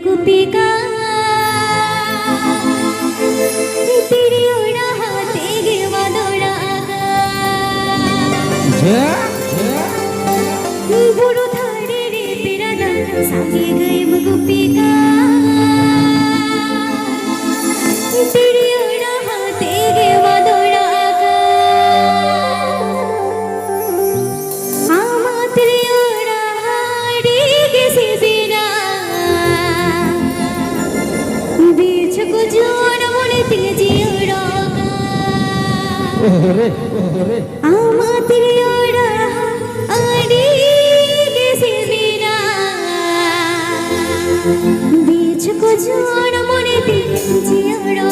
गोपिका तेरी ओड़ा हाथे गे वादोड़ा बुरो थारे रे तेरा नाम सागे गए गोपिका तेरी ओड़ा हाथे गे वादोड़ा आमा तेरी ओड़ा हाड़ी गे सिबिरा बीच को जोड़ मोड़े तेरे जियोड़ा आमा तेरी ओड़ा हाड़ी गे सिबिरा बीच को जोड़ मोड़े तेरे जियोड़ा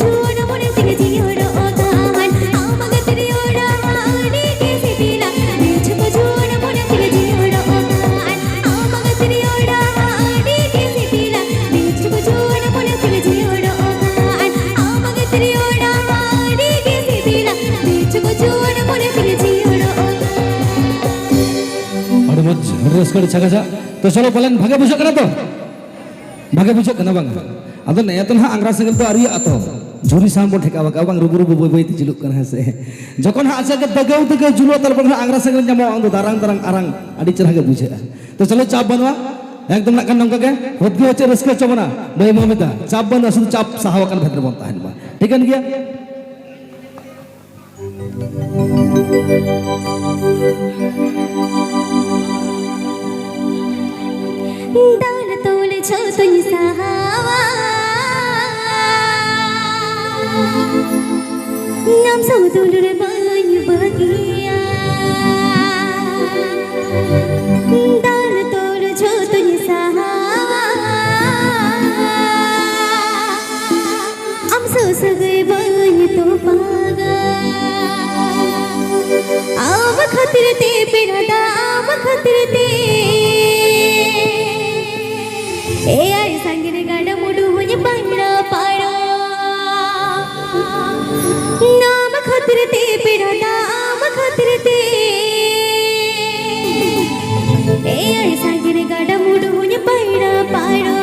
जुन मुने तिगे जियोडो ओगान आमग तिरियोडा आडी के सितिला बेचको जुन मुने तिगे जियोडो ओगान आमग तिरियोडा आडी के सितिला बेचको जुन मुने तिगे जियोडो ओगान आमग तिरियोडा आडी के सितिला बेचको जुन मुने तिगे जियोडो ओगान और मत रसकड़ छगा तो चलो पलन भागे बुझक कना तो भागे बुझक कना बांग अदो नया तो ना आंग्रा संगल तो आरिया तो झुरी साम बो ठेका बाका बांग रुबु रुबु बोई ति जुलुक कना से जखन हा आसा के दगौ दगौ जुलो तर बंग आंग्रा संगल जामो आंदो दारांग दारांग आरांग आडी चरहा के बुझे तो चलो चाप बनवा एकदम ना नंका के होदगे होचे रसके चबना बय ममिता चाप बन असु चाप साहावा कन भेतर बन ताहन बा ठीकन गया दान तोले छो तुई साहावा नाम सौ दुलुर बाई बगिया दान तोले छो तुई साहावा हम सो सगे बाई तो पागा आव खतिर ते पिरदा आव खतिर ते ए आई संगिने गाड मुडु होय पांडा पाडो नाम खतिर ते पिरदा आव खतिर ते ए आई संगिने गाड मुडु होय पांडा पाडो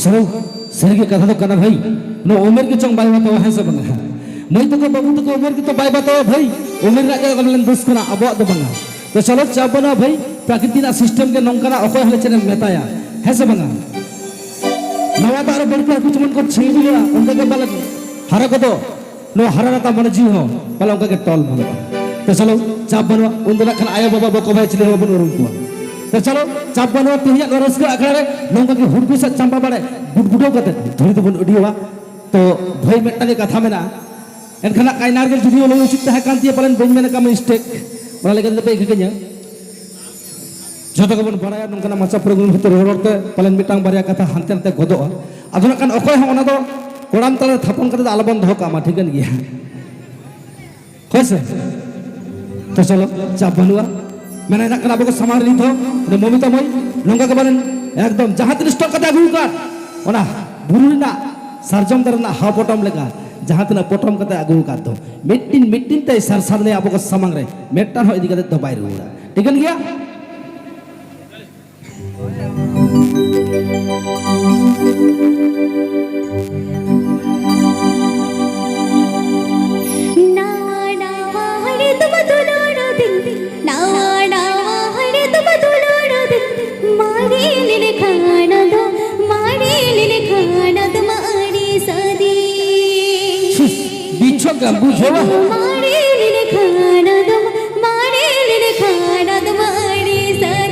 चलो सही के कथा तो करना भाई नो उम्र के चंग बाय बताओ है सब बंगा मैं तो को बाबू तो उम्र के तो बाय बताओ भाई उम्र ना के कमलन दोस्त कना अब तो बंगा तो चलो चाप बना भाई प्रकृति ना सिस्टम के नौकरा अकोय हले चने मेताया है सब बंगा नवा बार बड़का कुछ मन को छिल लिया उनका के बालक हरा को तो नो हरा ना मन जी हो बाला उनका के टॉल भलो तो चलो चाप बनो उन खान आया बाबा बको भाई चले बन उरुम को तो चलो चाप बनो तिहिया रस के अखड़ा रे नौका के हुड़कू से चंपा बाड़े बुडबुडो कते धुरी तो बन उडिवा तो भाई मेटा के कथा मेना एनखाना कायनार के जुदी लो उचित है कांती पालन बन मेना का मिस्टेक ओना लेके पे इखकenya जतो कबन बड़ाया नंकना माचा प्रोग्राम भीतर रोड़ते पालन मिटांग बारिया कथा हानते हानते गदो अदना कान अखय ह ओना दो कोड़ाम तले थापन करते आलबन दो कामा ठीकन गया कैसे तो चलो चाप बनुआ मैंने ना कना बको समार ली थो ने ममिता मई नंगा के बालन एकदम जहां तिन स्टॉक कता गुका ओना बुरुना सरजम दरना हा पोटम लेका जहां तना पोटम कता अगु का दो मिट्टिन ते सरसर ने आपको समंग रे मेटन हो इदी कते तो बाय रुड़ा ठीकन गया बुझो मारे लिने खाना तुम मारे लिने खाना तुम्हारी सदी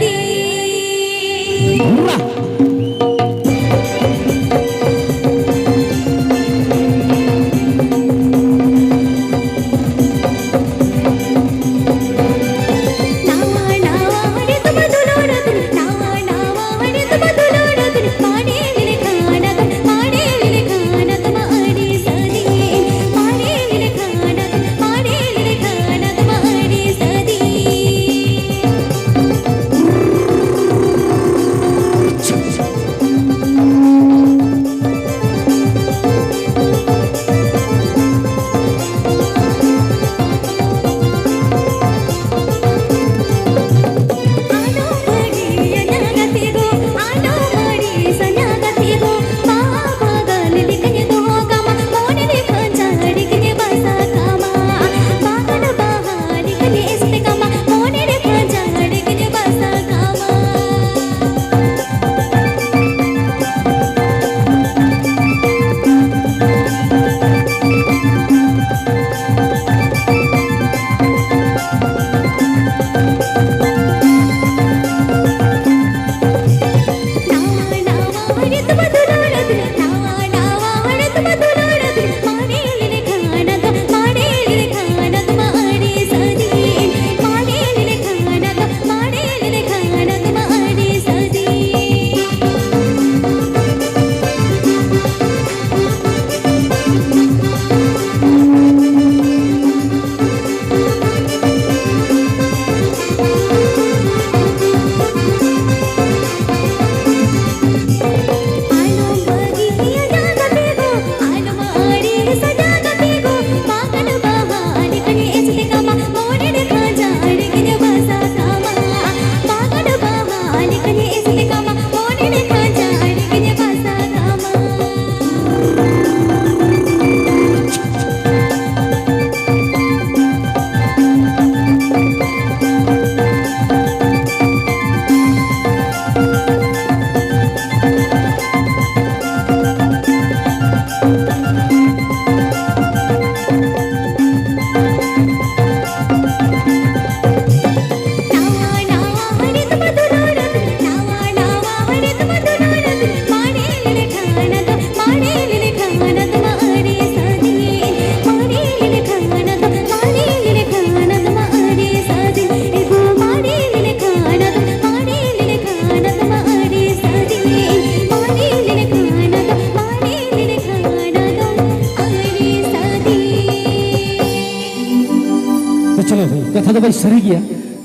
चलो भाई कथा तो भाई सरी गया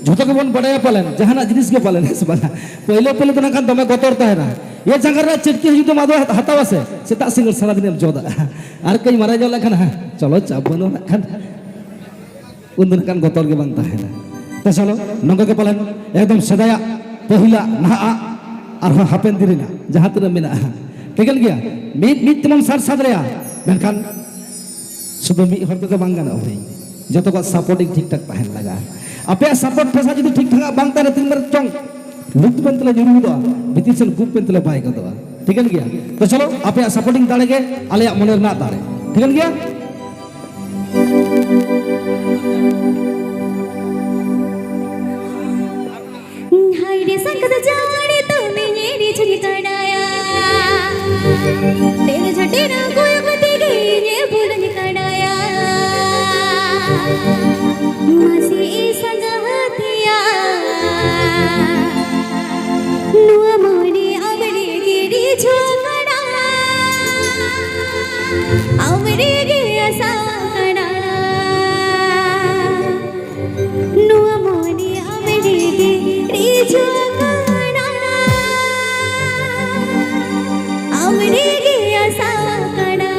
झूठो के बन बड़ाया पालन जहां जिनिस के पालन है सबना पहले पहले तो ना दमे गतरता है ना ये जगह रे चिटकी हिजु तो मादो हतावा से सेता सिंगर सारा दिन जोदा आर कई मारा जो लखन चलो चाप बनो ना खान उन कान गतर के बनता है ना तो चलो नंगा के पालन एकदम सदाया पहिला ना और हापेन दिरिना जहां तक मेना ᱴᱷᱤᱠᱟᱹᱱ ᱜᱮᱭᱟ ᱢᱤᱫ ᱛᱮᱢᱚᱱ ᱥᱟᱨ ᱥᱟᱫᱽᱨᱮᱭᱟ ᱢᱮᱱᱠᱷᱟन শুধু ᱢᱤᱫ ᱦᱚᱲ ᱛᱮᱫᱚ ᱵᱟᱝ ᱜᱟᱱᱚᱜᱼᱟ ᱵᱷᱟᱹᱭ ᱡᱚᱛᱚ ᱠᱚ ᱥᱟᱯᱳর্টিং ᱴᱷᱤᱠ ᱴᱷᱟक ᱛᱟᱦᱮᱱ ᱞᱟᱜᱟᱜᱼᱟ ᱟᱯᱮᱭᱟᱜ ᱥᱟᱯᱳর্ট ᱯᱮᱥᱟ ᱡᱩᱫᱤ ᱴᱷᱤᱠ ᱴᱷᱟक ᱵᱟᱝ ᱛᱟᱦᱮᱱᱟ ᱛᱤᱱ ᱢᱟᱨ ᱪᱚᱝ ᱞᱩᱯ ᱯᱮᱱ ᱛᱮᱞᱮ ᱧᱩᱨᱩ ᱜᱚᱫᱚᱜᱼᱟ ᱵᱷᱤᱛᱤᱨ ᱥᱮᱱ ᱜᱩᱯ ᱯᱮᱱ ᱛᱮᱞᱮ ᱵᱟᱭ ᱜᱚᱫᱚᱜᱼᱟ ᱴᱷᱤᱠᱟᱹᱱ ᱜᱮᱭᱟ ᱛᱚ ᱪᱚᱞᱚ ᱟᱯᱮᱭᱟᱜ ᱥᱟᱯᱳর্টিং ᱫᱟᱲᱮ ᱜᱮ ᱟᱞᱮᱭᱟᱜ ᱢᱚᱱᱮ ᱨᱮᱱᱟᱜ ᱫᱟᱲᱮ ᱴᱷᱤᱠᱟᱹᱱ ᱜᱮᱭᱟ हाय रे संगत जाने तुम मेरी छुरी कड़ाया तेरे झटे ना कोई गति गई ये बुलंद कड़ाया मासी संगतिया नुआ मोनी अवड़ी गिरी छोकड़ा अवड़ी गिया साकड़ा नुआ मोनी अवड़ी गिरी छोकड़ा अवड़ी गिया साकड़ा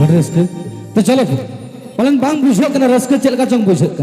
ᱵᱟᱹᱲ ᱨᱟᱹᱥᱠᱟᱹ ᱛᱚ ᱪᱚᱞᱚ ᱯᱟᱞᱮᱱ ᱵᱟᱝ ᱵᱩᱡᱷᱟᱹᱜ ᱠᱟᱱᱟ ᱨᱟᱹᱥᱠᱟᱹ ᱪᱮᱫ ᱞᱮᱠᱟ ᱪᱚᱝ ᱵᱩᱡᱷᱟᱹᱜ ᱠᱟᱱᱟ